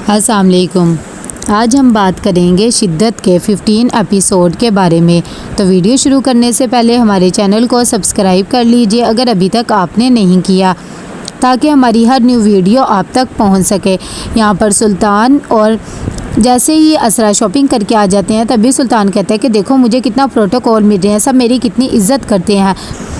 अस्सलाम वालेकुम। आज हम बात करेंगे शिद्दत के 15 एपिसोड के बारे में। तो वीडियो शुरू करने से पहले हमारे चैनल को सब्सक्राइब कर लीजिए अगर अभी तक आपने नहीं किया, ताकि हमारी हर न्यू वीडियो आप तक पहुंच सके। यहाँ पर सुल्तान और जैसे ही असरा शॉपिंग करके आ जाते हैं तभी सुल्तान कहता है कि देखो मुझे कितना प्रोटोकॉल मिल रहे हैं, सब मेरी कितनी इज्जत करते हैं।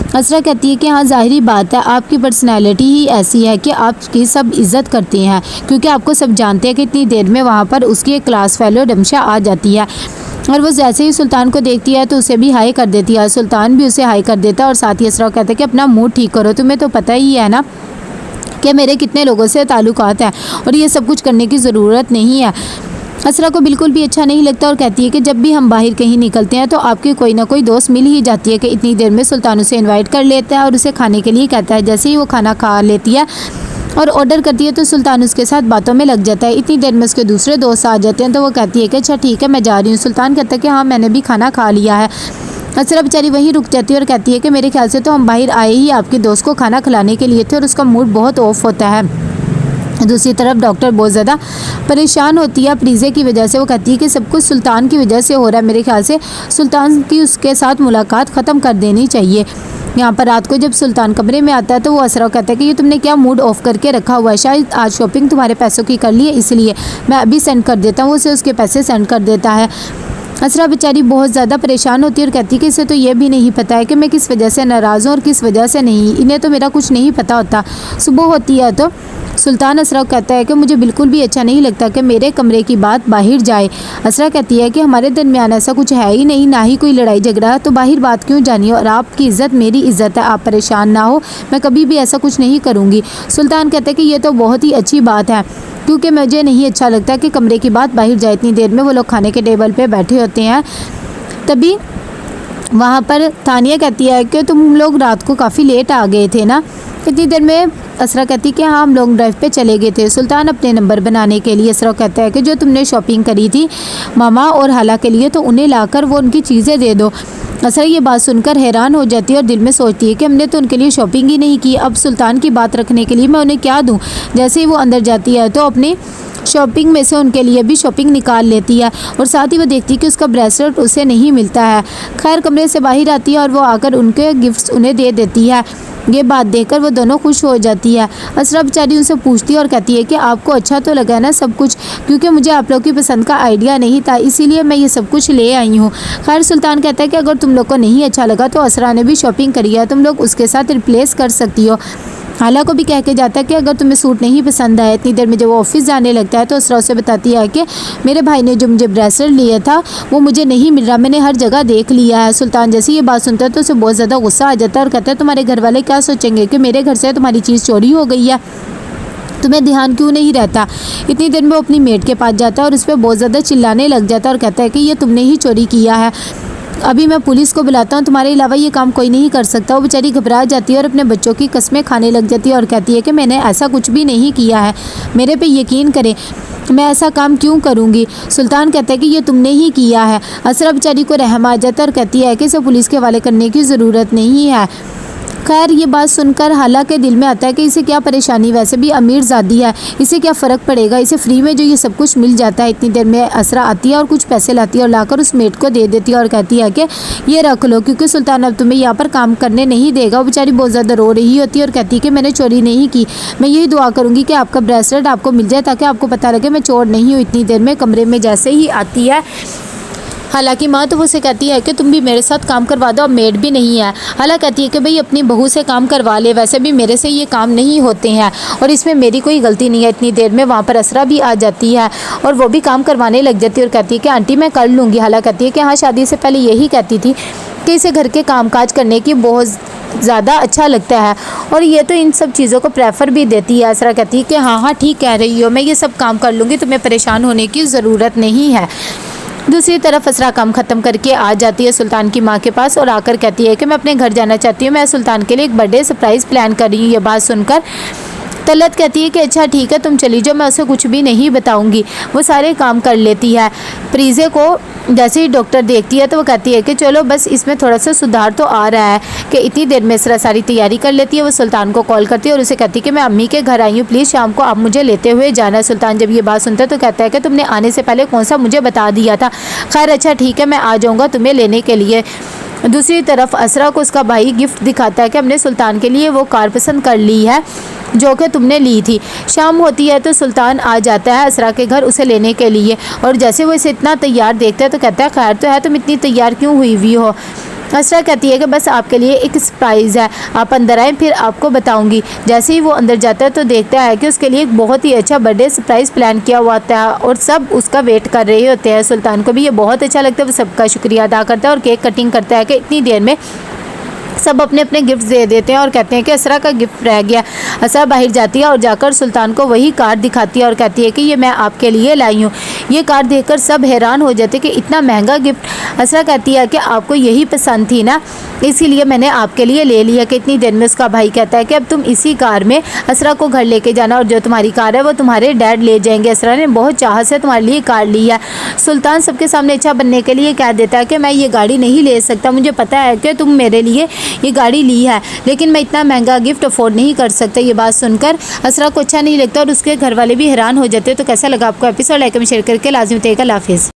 असरा कहती है कि हाँ, ज़ाहिरी बात है, आपकी पर्सनैलिटी ही ऐसी है कि आपकी सब इज़्ज़त करते हैं, क्योंकि आपको सब जानते हैं कि इतनी देर में वहाँ पर उसकी एक क्लास फेलो डमशा आ जाती है और वो जैसे ही सुल्तान को देखती है तो उसे भी हाई कर देती है। सुल्तान भी उसे हाई कर देता है और साथ ही असरा कहता है कि अपना मूड ठीक करो, तुम्हें तो पता ही है ना कि मेरे कितने लोगों से ताल्लुकात हैं और ये सब कुछ करने की ज़रूरत नहीं है। असरा को बिल्कुल भी अच्छा नहीं लगता और कहती है कि जब भी हम बाहर कहीं निकलते हैं तो आपके कोई ना कोई दोस्त मिल ही जाती है कि इतनी देर में सुल्तान उसे इनवाइट कर लेता है और उसे खाने के लिए कहता है। जैसे ही वो खाना खा लेती है और ऑर्डर करती है तो सुल्तान उसके साथ बातों में लग जाता है। इतनी देर में उसके दूसरे दोस्त आ जाते हैं तो वो कहती है कि अच्छा ठीक है, मैं जा रही हूँ। सुल्तान कहता है कि हाँ, मैंने भी खाना खा लिया है। असरा बेचारी वहीं रुक जाती है और कहती है कि मेरे ख्याल से तो हम बाहर आए ही आपके दोस्त को खाना खिलाने के लिए थे और उसका मूड बहुत ऑफ होता है। दूसरी तरफ डॉक्टर बहुत ज़्यादा परेशान होती है प्रीज़े की वजह से। वो कहती है कि सब कुछ सुल्तान की वजह से हो रहा है, मेरे ख्याल से सुल्तान की उसके साथ मुलाकात ख़त्म कर देनी चाहिए। यहाँ पर रात को जब सुल्तान कमरे में आता है तो वो असरा कहता है कि ये तुमने क्या मूड ऑफ करके रखा हुआ है, शायद आज शॉपिंग तुम्हारे पैसों की कर ली है, इसलिए मैं अभी सेंड कर देता हूँ। उसे उसके पैसे सेंड कर देता है। असरा बेचारी बहुत ज़्यादा परेशान होती है और कहती है कि इसे तो ये भी नहीं पता है कि मैं किस वजह से नाराज़ हूँ और किस वजह से नहीं, इन्हें तो मेरा कुछ नहीं पता होता। सुबह होती है तो सुल्तान असरा कहता है कि मुझे बिल्कुल भी अच्छा नहीं लगता कि मेरे कमरे की बात बाहर जाए। असरा कहती है कि हमारे दरमियान ऐसा कुछ है ही नहीं, ना ही कोई लड़ाई झगड़ा, तो बाहर बात क्यों जानी और आपकी इज़्ज़त मेरी इज़्ज़त है, आप परेशान ना हो, मैं कभी भी ऐसा कुछ नहीं करूँगी। सुल्तान कहता है कि ये तो बहुत ही अच्छी बात है, क्योंकि मुझे नहीं अच्छा लगता कि कमरे की बात बाहर जाए। इतनी देर में वो लोग खाने के टेबल पे बैठे होते हैं, तभी वहाँ पर तानिया कहती है कि तुम लोग रात को काफ़ी लेट आ गए थे ना। इतनी देर में असरा कहती कि हाँ, हम लॉन्ग ड्राइव पे चले गए थे सुल्तान अपने नंबर बनाने के लिए। असरा कहता है कि जो तुमने शॉपिंग करी थी मामा और हाला के लिए तो उन्हें लाकर वो उनकी चीज़ें दे दो। असरा ये बात सुनकर हैरान हो जाती है और दिल में सोचती है कि हमने तो उनके लिए शॉपिंग ही नहीं की, अब सुल्तान की बात रखने के लिए मैं उन्हें क्या दूँ। जैसे ही वो अंदर जाती है तो अपनी शॉपिंग में से उनके लिए भी शॉपिंग निकाल लेती है और साथ ही वो देखती है कि उसका ब्रेसलेट उसे नहीं मिलता है। खैर कमरे से बाहर आती है और वो आकर उनके गिफ्ट्स उन्हें दे देती है। ये बात देखकर वो दोनों खुश हो जाती है। असरा बेचारी उनसे पूछती है और कहती है कि आपको अच्छा तो लगा ना सब कुछ, क्योंकि मुझे आप लोग की पसंद का आइडिया नहीं था, इसीलिए मैं ये सब कुछ ले आई हूँ। खैर सुल्तान कहता है कि अगर तुम लोग को नहीं अच्छा लगा तो असरा ने भी शॉपिंग करी है, तुम लोग उसके साथ रिप्लेस कर सकती हो। हाला को भी कह के जाता है कि अगर तुम्हें सूट नहीं पसंद आया। इतनी देर में जब वो ऑफिस जाने लगता है तो असरा उसे बताती है कि मेरे भाई ने जो मुझे ब्रेसलेट लिया था वो मुझे नहीं मिल रहा, मैंने हर जगह देख लिया है। सुल्तान जैसे ये बात सुनता है तो उसे बहुत ज़्यादा गुस्सा आ जाता है और कहता है तुम्हारे घर वाले क्या सोचेंगे कि मेरे घर से तुम्हारी चीज़ चोरी हो गई है, तुम्हें ध्यान क्यों नहीं रहता। इतनी देर में वो अपनी मेट के पास जाता है और उस पर बहुत ज़्यादा चिल्लाने लग जाता है और कहता है कि ये तुमने ही चोरी किया है, अभी मैं पुलिस को बुलाता हूँ, तुम्हारे अलावा ये काम कोई नहीं कर सकता। वो बेचारी घबरा जाती है और अपने बच्चों की कस्में खाने लग जाती है और कहती है कि मैंने ऐसा कुछ भी नहीं किया है, मेरे पे यकीन करें, मैं ऐसा काम क्यों करूँगी। सुल्तान कहता है कि ये तुमने ही किया है। असरा बेचारी को रहम आ जाता है और कहती है कि इसे पुलिस के हवाले करने की ज़रूरत नहीं है। खैर ये बात सुनकर हाला के दिल में आता है कि इसे क्या परेशानी, वैसे भी अमीर ज़ादी है, इसे क्या फ़र्क पड़ेगा, इसे फ्री में जो ये सब कुछ मिल जाता है। इतनी देर में असरा आती है और कुछ पैसे लाती है और लाकर उस मेट को दे देती है और कहती है कि ये रख लो, क्योंकि सुल्तान अब तुम्हें यहाँ पर काम करने नहीं देगा। वो बेचारी बहुत ज़्यादा रो रही होती है और कहती है कि मैंने चोरी नहीं की, मैं यही दुआ करूँगी कि आपका ब्रेसलेट आपको मिल जाए ताकि आपको पता लगे मैं चोर नहीं हूँ। इतनी देर में कमरे में जैसे ही आती है हालांकि माँ तो उसे कहती है कि तुम भी मेरे साथ काम करवा दो, अब मेड भी नहीं है। हाला कहती है कि भाई अपनी बहू से काम करवा ले, वैसे भी मेरे से ये काम नहीं होते हैं और इसमें मेरी कोई गलती नहीं है। इतनी देर में वहाँ पर असरा भी आ जाती है और वो भी काम करवाने लग जाती है और कहती है कि आंटी मैं कर लूँगी। हाला कहती है कि हाँ, शादी से पहले यही कहती थी कि इसे घर के कामकाज करने की बहुत ज़्यादा अच्छा लगता है और ये तो इन सब चीज़ों को प्रेफर भी देती है। असरा कहती है कि हाँ हाँ ठीक कह रही हो, मैं ये सब काम कर लूँगी, तुम्हें परेशान होने की ज़रूरत नहीं है। दूसरी तरफ असरा काम ख़त्म करके आ जाती है सुल्तान की माँ के पास और आकर कहती है कि मैं अपने घर जाना चाहती हूँ, मैं सुल्तान के लिए एक बर्थडे सरप्राइज़ प्लान कर रही हूँ। ये बात सुनकर तलत कहती है कि अच्छा ठीक है तुम चली जाओ, मैं उसे कुछ भी नहीं बताऊंगी, वो सारे काम कर लेती है। प्रीजे को जैसे ही डॉक्टर देखती है तो वो कहती है कि चलो बस इसमें थोड़ा सा सुधार तो आ रहा है, कि इतनी देर में इसरा सारी तैयारी कर लेती है। वो सुल्तान को कॉल करती है और उसे कहती है कि मैं अम्मी के घर आई हूँ, प्लीज़ शाम को आप मुझे लेते हुए जाना। सुल्तान जब ये बात सुनता है तो कहता है कि तुमने आने से पहले कौन सा मुझे बता दिया था, खैर अच्छा ठीक है मैं आ जाऊँगा तुम्हें लेने के लिए। दूसरी तरफ असरा को उसका भाई गिफ्ट दिखाता है कि हमने सुल्तान के लिए वो कार पसंद कर ली है जो कि तुमने ली थी। शाम होती है तो सुल्तान आ जाता है असरा के घर उसे लेने के लिए, और जैसे वो इसे इतना तैयार देखता है तो कहता है खैर तो है, तुम इतनी तैयार क्यों हुई हुई हो। असरा कहती है कि बस आपके लिए एक सरप्राइज़ है, आप अंदर आए फिर आपको बताऊंगी। जैसे ही वो अंदर जाता है तो देखता है कि उसके लिए एक बहुत ही अच्छा बर्थडे सरप्राइज़ प्लान किया हुआ होता है और सब उसका वेट कर रहे होते हैं। सुल्तान को भी ये बहुत अच्छा लगता है, वो सबका शुक्रिया अदा करता है और केक कटिंग करता है कि इतनी देर में सब अपने अपने गिफ्ट दे देते हैं और कहते हैं कि असरा का गिफ्ट रह गया। असरा बाहर जाती है और जाकर सुल्तान को वही कार दिखाती है और कहती है कि ये मैं आपके लिए लाई हूँ। ये कार देखकर सब हैरान हो जाते कि इतना महंगा गिफ्ट। असरा कहती है कि आपको यही पसंद थी ना, इसीलिए मैंने आपके लिए ले लिया। कि इतनी देर में उसका भाई कहता है कि अब तुम इसी कार में असरा को घर लेके जाना और जो तुम्हारी कार है वो तुम्हारे डैड ले जाएंगे। असरा ने बहुत चाहत से तुम्हारे लिए कार ली है। सुल्तान सबके सामने अच्छा बनने के लिए कह देता है कि मैं ये गाड़ी नहीं ले सकता, मुझे पता है कि तुम मेरे लिए ये गाड़ी ली है लेकिन मैं इतना महंगा गिफ्ट अफोर्ड नहीं कर सकता। ये बात सुनकर असरा को अच्छा नहीं लगता और उसके घर वाले भी हैरान हो जाते हैं। तो कैसा लगा आपको एपिसोड, लाइक में शेयर करके लाजमी बताइएगा। अल्लाह हाफिज़।